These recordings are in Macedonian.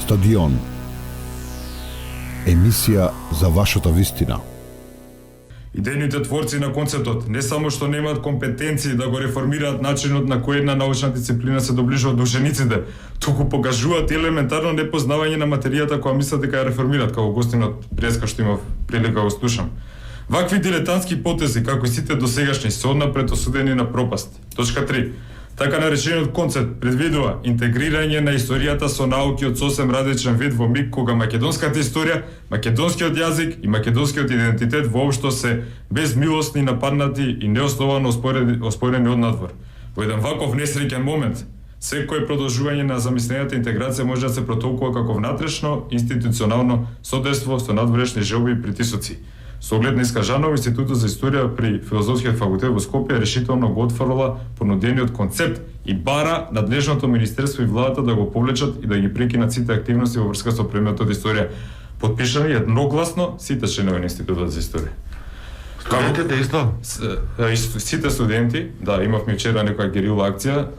Стадион. Емисија за вашата вистина. Идејните творци на концептот не само што немаат компетенции да го реформираат начинот на кој една научна дисциплина се доближува до учениците, туку покажуваат елементарно непознавање на материјата која мислат дека ја реформираат, како гостинот преска што имав прилика да го слушам. Вакви дилетантски потези, како и сите досегашни, се однапред осудени на пропаст. Точка 3. Така наречениот концепт предвидува интегрирање на историјата со науки од сосем различен вид во миг кога македонската историја, македонскиот јазик и македонскиот идентитет воопшто се безмилосни, нападнати и неосновано оспорени од надвор. Во еден ваков несреќен момент, секое продолжување на замислената интеграција може да се протолкува како внатрешно институционално соделство со надворешни желби и притисоци. Со оглед на искажано, Институтот за историја при Филозофскиот факултет во Скопје решително го отфрла понудениот концепт и бара надлежното министерство и владата да го повлечат и да ги прекинат сите активности во врска со предметот историја. Подпишани едногласно сите членови на Институтот за историја. Студентите исто? Сите студенти, да, имавме вчера некоја герила акција,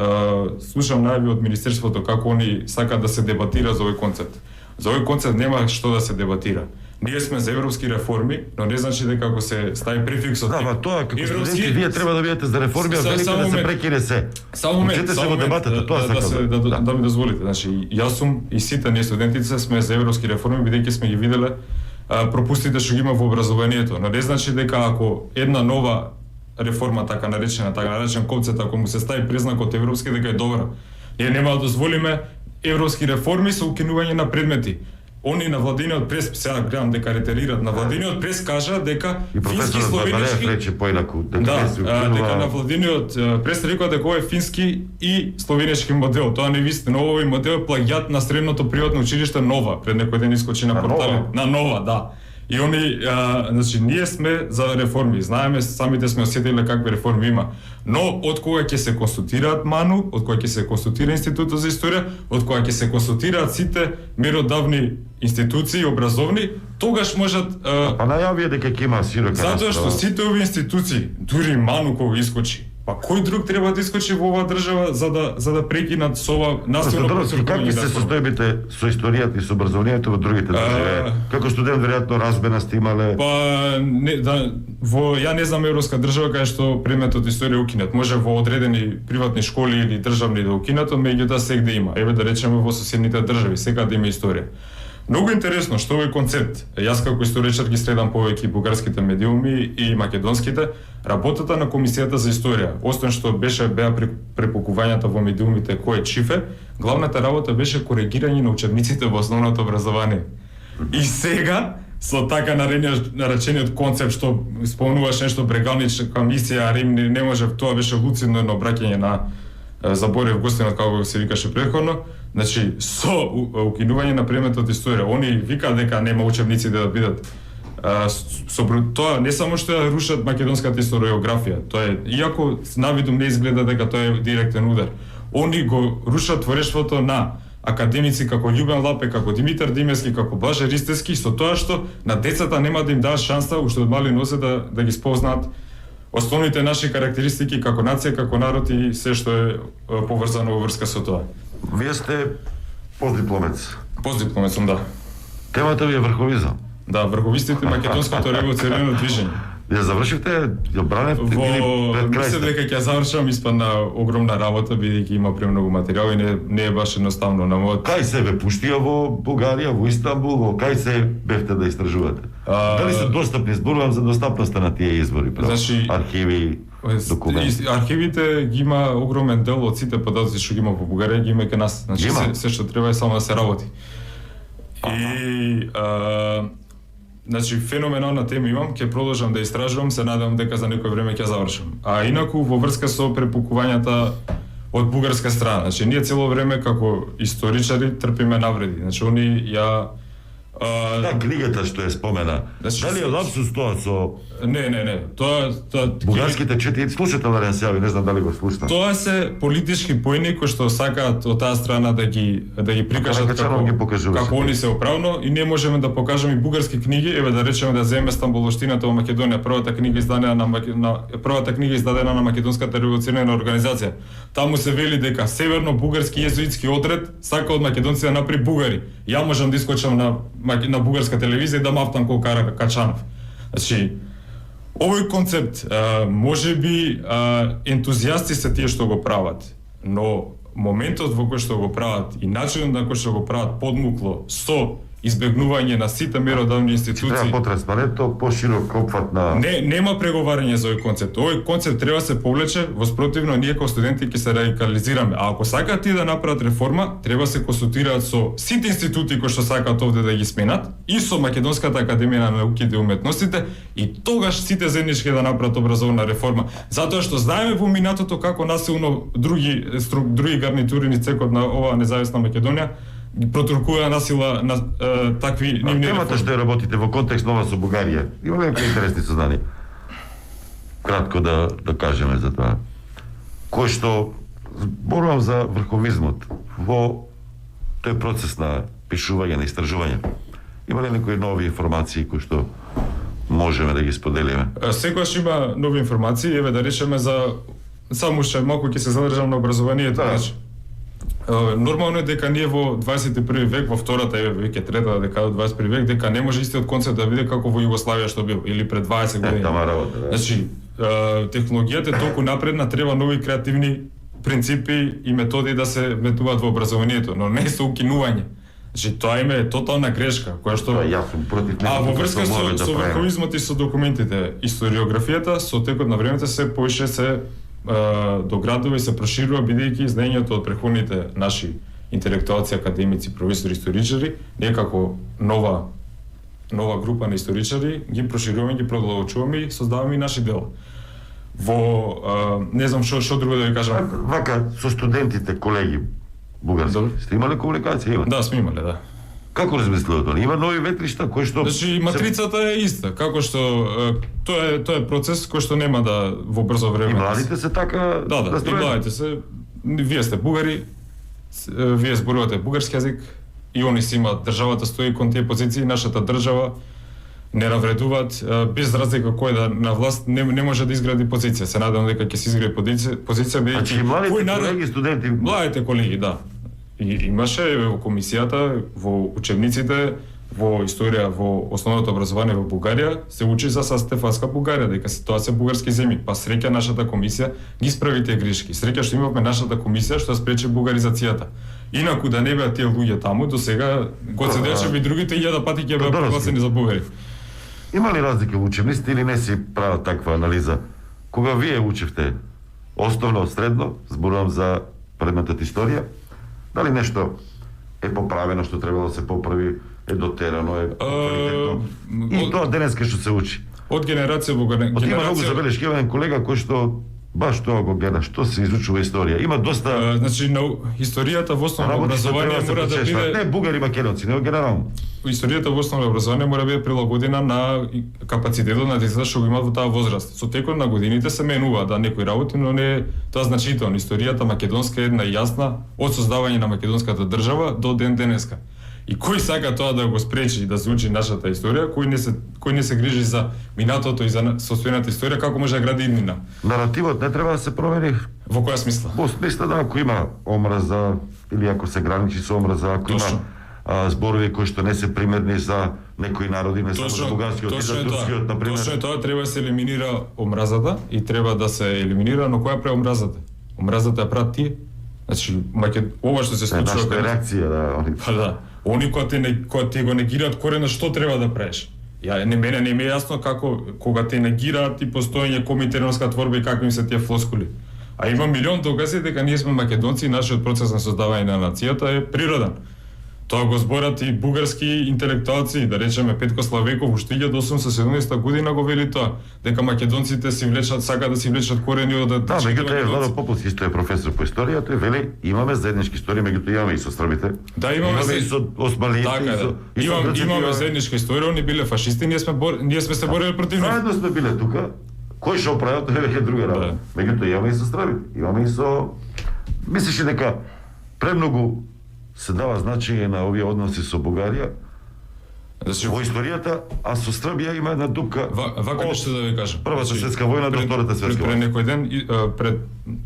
слушам најави од министерството како они сакаат да се дебатира за овој концепт. За овој концепт нема што да се дебатира. Ние сме за европски реформи, но не значи дека ако се стави префиксот. Да, тоа како студенти вие треба да бидете за реформи, а велите да се прекине се. Само момент, се во дебатата, тоа сакам. Да ми дозволите. Значи, јас сум и сите ние студентите сме за европски реформи, бидејќи сме ги виделе пропустите што ги има во образованието. Но не значи дека ако една нова реформа така наречен концепт, ако му се стави признакот европски, дека е добра. Ние нема да дозволиме европски реформи со укинување на предмети. Они на владиниот прес, сега гледам дека ретерират, на владиниот прес кажа дека фински словенички рече поинаку дека на владиниот прес рекоа дека ова е фински и словенички модел. Тоа не вистина, овој модел е плагиат на средното приватно училиште Нова, пред некој ден искочи на порталот. На Нова, да. И они, значи, ние сме за реформи, знаеме, самите сме осетиле какви реформи има. Но, од кога ќе се консултираат МАНУ, од кога ќе се консултира Институтот за историја, од кога ќе се консултираат сите меродавни институции образовни, тогаш можат... Па најавија дека ќе има широка расправа. Затоа што сите овие институции, дури МАНУ кога искочи, па кој друг треба да искочи во оваа држава за да прекинат со ова наставно процедура? Какви се состојбите со историјата и со образованието во другите држави? Како студент веројатно размена сте имале? Па ја не знам европска држава кај што предметот историја укинат. Може во одредени приватни школи или државни да укинат, меѓутоа сегде има. Еве да речеме во соседните држави, секаде има историја. Многу интересно што овој концепт, јас како историчар ги следам повеќе бугарските медиуми и македонските, работата на Комисијата за историја, освен што беа препукувањата во медиумите кој е чифе, главната работа беше коригирање на учебниците во основното образование. И сега, со така наречениот концепт што спомнуваш нешто брегалничка мисија, Рим не може, тоа беше луцидно едно обраќање на Заборев гостинот, како се викаше претходно. Значи, со укинување на предметот историја, они викаат дека нема учебници да бидат тоа не само што ја рушат македонската историографија, тоа е, иако навидум не изгледа дека тоа е директен удар, они го рушат творештвото на академици како Љубен Лапе, како Димитар Димевски, како Блаже Ристевски, со тоа што на децата нема да им дадат шанса уште од мали нозе да ги спознаат основните наши карактеристики како нација, како народ и се што е поврзано во врска со тоа. Вие сте постдипломец. Постдипломец сум, да. Темата ви е врховизам. Да, врховистите и македонското револуционерно движење. Ја завршивте, ја браневте или пред крај сте? Мислам дека ќе завршам, испадна огромна работа, бидејќи има премногу материјал и не е баш едноставно на мојот. Кај се ве пуштија во Бугарија, во Истанбул, во кај се бевте да истражувате? Дали се достапни, зборувам за достапноста на тие извори, значи, архиви, документи? Архивите ги има огромен дел од сите податоци што ги има во Бугарија, ги има и кај нас. Значи се што треба е само да се работи. И значи, феноменална тема имам, ќе продолжам да истражувам, се надевам дека за некој време ќе завршам. А инаку во врска со препукувањата од бугарска страна, значи ние цело време како историчари трпиме навреди. Значи они ја книгата што ја спомена, Значи, дали е лапсус тоа со Не. Тоа бугарските четири слушатели да се јави, не знам дали го слушна. Тоа се политички поени кои што сакаат од таа страна да ги прикажат Каракачанов ги покажуваше. како они се оправно и не можеме да покажеме и бугарски книги, еве да речеме да земеме Стамболштината во Македонија, првата книга издадена на Македонската револуционерна организација. Таму се вели дека северно-бугарски језуитски отред сака од македонци да направи бугари. Ја можам да искочам на бугарска телевизија и да мафтам колку Каракачанов. Значи, овој концепт, може би ентузијасти се тие што го прават, но моментот во кој што го прават и начинот на кој што го прават подмукло со избегнување на сите меродавни институции. Треба потранспарентно, поширок опфат на... Нема преговарање за овој концепт. Овој концепт треба се повлече, во спротивно ние како студенти ќе се радикализираме. А ако сакаат тие да направат реформа, треба се консултираат со сите институти кои што сакаат овде да ги сменат и со Македонската академија на науките и уметностите и тогаш сите заеднички да направат образовна реформа. Затоа што знаеме во минатото како насилно други гарнитури низ цекот на оваа независна Македонија протуркува насила на такви нивни темата што ја работите во контекст нова со Бугарија. Имаме некои интересни сознания. Кратко да кажеме за тоа. Кој што зборувам за врховизмот во тој процес на пишување, на истражување. Има ли некои нови информации кои што можеме да ги споделиме? Секогаш има нови информации, еве да речеме за само уште малку ќе се задржам на образованието, значи. Нормално е дека ние во 21 век, во втората, веќе трета декада од 21 век, дека не може истиот концепт да биде како во Југославија што бил, или пред 20 години. Тама работа, да. Значи, технологијата е толку напредна, треба нови креативни принципи и методи да се метнуваат во образованието, но не со укинување. Значи, тоа име е тотална грешка, која што... Јас сум против А во врска со врховизмот и со документите, историографијата, со текот на времето се повише се доградува и се проширува, бидејќи знаењето од претходните наши интелектуалци, академици, професори, историчари, некако нова група на историчари, ги прошируваме, ги продолжуваме и создаваме и наши дела. Во не знам што друго да ви кажам. Вака со студентите, колеги бугарски, сте имале комуникација? Има? Да, сме имале, да. Како размислувате тоа? Има нови ветришта кои што... Значи, матрицата е иста, како што тоа е процес кој што нема да во брзо време. И младите се така... Да, и младите се... Вие сте бугари, вие зборувате бугарски јазик и они си имаат, државата стои кон тие позиции, нашата држава не навредуваат, без разлика кој да на власт не може да изгради позиција. Се надевам дека ќе се изгради позиција, бидејќи... Значи, младите колеги, студенти... Младите колеги, да. И имаше во комисијата, во учебниците, во историја, во основното образование во Бугарија, се учи за Стефанска Бугарија, дека тоа се бугарски земји. Па среќа нашата комисија ги исправи тие грешки. Среќа што имавме нашата комисија што спречи бугаризацијата. Инаку да не беа тие луѓе таму, до сега Гоце Делчев и другите 1000 пати ќе беа прогласени за бугари. Има ли разлика во учебниците или не си прават таква анализа? Кога вие учевте основно, средно, зборувам за предметот историја, дали нешто е поправено што требало да се поправи, е дотерано, е квалитетно? И тоа денеска што се учи. Од генерација во генерација... Има многу забелешки, еден колега кој што баш тоа го гледа, што се изучува историја. Има доста... Значи, на историјата во основно образование мора да биде... Не бугари македонци, не генерално. Историјата во основно образование мора да биде прилагодена на капацитетот на децата што го имаат во таа возраст. Со текот на годините се менува да некои работи, но не е тоа значително. Историјата македонска е една јасна од создавање на македонската држава до ден денеска. И кој сака тоа да го спречи да се учи нашата историја, кој не се грижи за минатото и за состојната историја, како може да гради иднина? Наративот не треба да се промени. Во која смисла? Во смисла да, ако има омраза или ако се граничи со омраза, ако има зборови кои што не се примерни за некои народи, не само за бугарскиот и за турскиот, например. Точно е тоа, треба да се елиминира омразата и треба да се елиминира, но која прави омразата? Омразата ја прават тие. Значи, ова што се случува... Нашата реакција, да. Па да. Они кога те го негираат корено, што треба да правиш? Мене не ми е јасно како кога те негираат и постоење коминтерновска творба и какви им се тие флоскули. А има милион докази дека ние сме македонци и нашиот процес на создавање на нацијата е природен. Тоа го зборат и бугарски интелектуалци, да речеме Петко Славеков, уште 1870 година го вели тоа, дека македонците си влечат, сака да си влечат корени од Да, меѓутоа Владо Поповски исто е професор по историја, тој вели имаме заеднички историја, меѓутоа имаме и со србите. Да, имаме и со османите, така, и со грците. имаме заедничка историја, они биле фашисти, ние сме се борели против нив. Заедно сме биле тука. Кој што правил, тоа е веќе друга работа. Меѓутоа имаме и со србите, имаме и со мислиш дека премногу се дава значење на овие односи со Бугарија во историјата, а со Србија има една дупка. Вака нешто да ви кажам. Првата светска војна до Втората светска Пред војна. некој ден, пред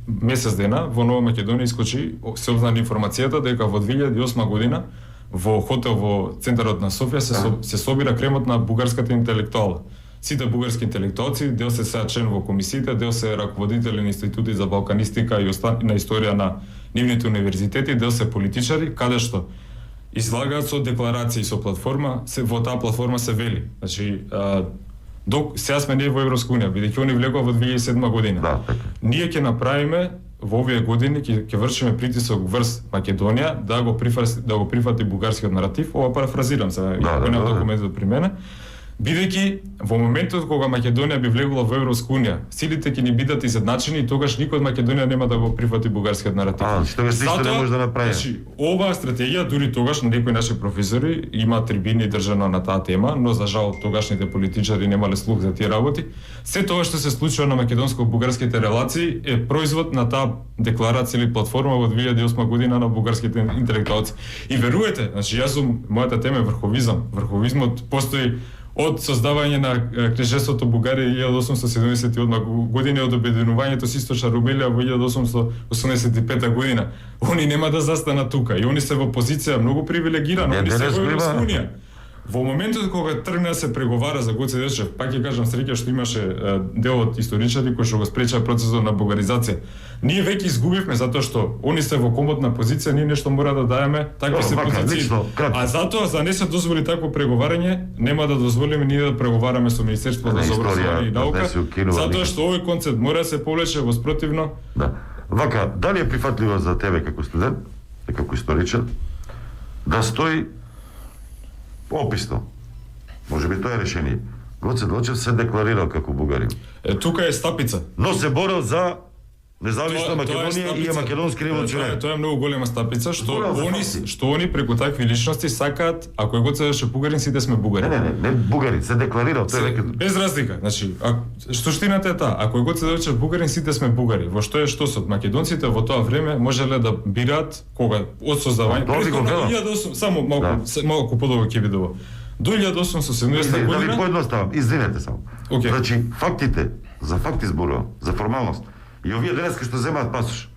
месец дена, во Нова Македонија искочи се обзнани информацијата дека во 2008 година во хотел во центарот на Софија се собира кремот на бугарската интелектуала. Сите бугарски интелектуалци, дел се сега член во комисиите, дел се раководители на институти за балканистика и на историја на нивните универзитети, дел се политичари, каде што излагаат со декларации со платформа, во таа платформа се вели. Значи, сега сме ние во Европска унија, бидејќи они влегоа во 2007 година. Да, така. Ние ќе направиме во овие години ќе вршиме притисок врз Македонија да го прифати бугарскиот наратив. Ова парафразирам за документот при мене. Бидејќи во моментот кога Македонија би влегла во Европска унија, силите ќе ни бидат изедначени и тогаш никој од Македонија нема да го прифати бугарскиот наратив. Тогаш ништо не може да направи. Значи, оваа стратегија дури тогаш на некои наши професори има трибини држано на таа тема, но за жал тогашните политичари немале слух за тие работи. Се тоа што се случува на македонско-бугарските релации е производ на таа декларација или платформа во 2008 година на бугарските интелектуалци. И веруете, значи мојата тема е врховизам. Врховизмот постои од создавање на княжеството Бугарија 1878 година, од обединувањето со Источна Румелија во 1885 година. Они нема да застанат тука и они се во позиција многу привилегирана, они се во Европска унија. Во моментот кога тргна да се преговара за Гоце Делчев, пак ќе кажам среќа што имаше дел од историчари кои што го спречаа процесот на бугаризација. Ние веќе изгубивме затоа што они се во комотна позиција, ние нешто мора да даеме, такви се позиции. А затоа за не се дозволи такво преговарање, нема да дозволиме ние да преговараме со Министерството за образование и наука, затоа што овој концепт мора да се повлече во спротивно. Да. Вака, дали е прифатливо за тебе како студент, како историчар, да стои описно? Може би тоа е решение. Гоце Делчев се декларирал како бугарин. Тука е стапица. Но се борел за независна Македонија и е македонски револуционер. Тоа е многу голема стапица што они преку такви личности сакаат, ако е Гоце Делчев бугарин, сите сме бугари. Не бугарин, се декларирал, тој веќе без разлика. Значи, суштината е таа, ако е Гоце Делчев бугарин, сите сме бугари. Во што е штосот? Македонците во тоа време можеле да бираат кога од создавање само малку подолго ќе видово. До 1870 година. Да ви поедноставам, извинете само. Значи, фактите, за факти зборувам, за формалност. И овие денеска што земаат пасош,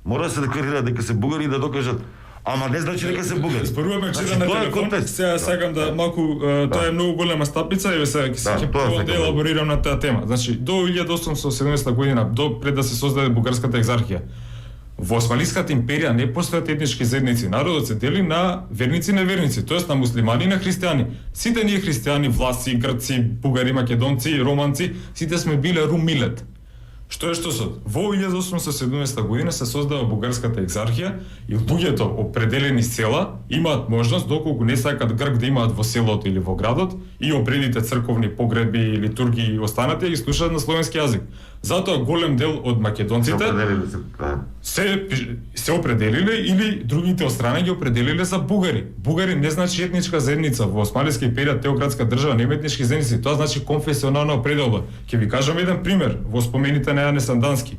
мора да се декларираат дека се бугари и да докажат, ама не значи дека се бугари. Зборуваме вчера на телефон, сега сакам да малку, тоа е многу голема стапица и сега ќе пробам да елаборирам на таа тема. Значи, до 1870 година, до пред да се создаде бугарската екзархија, во Османската империја не постојат етнички заедници. Народот се дели на верници и неверници, тоест на муслимани и на христијани. Сите ние христијани, власци, грци, бугари, македонци, романци, сите сме биле румилет. Што е штосот? Во 1870 година се создава бугарската екзархија и луѓето определени села имаат можност, доколку не сакат грк да имаат во селото или во градот, и опредите црковни погреби, литургии и останати ги слушаат на словенски јазик. Затоа голем дел од македонците се определиле или другите од страна ги определиле за бугари. Бугари не значи етничка заедница. Во Османска империја, теократска држава, нема етнички заедници, тоа значи конфесионална определба. Ќе ви кажам еден пример во спомените на Јане Сандански.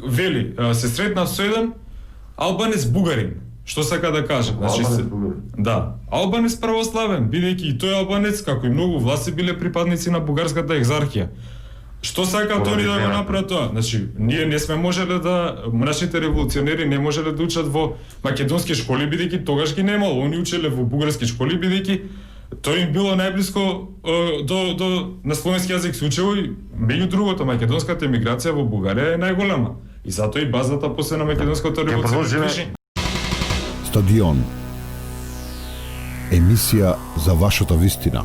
Вели, се сретнав со еден албанец бугарин. Што сака да каже? Значи да, албанец православен, бидејќи и тој албанец, како и многу власти, биле припадници на бугарската екзархија. Што сакаат они да го направат тоа? Значи, ние не сме можеле нашите револуционери не можеле да учат во македонски школи, бидејќи тогаш ги немало. Они учеле во бугарски школи, бидејќи тој им било најблиско на словенски јазик се учело и меѓу другото македонската емиграција во Бугарија е најголема. И затоа и базата после на македонската револуција. Стадион. Емисија за вашата вистина.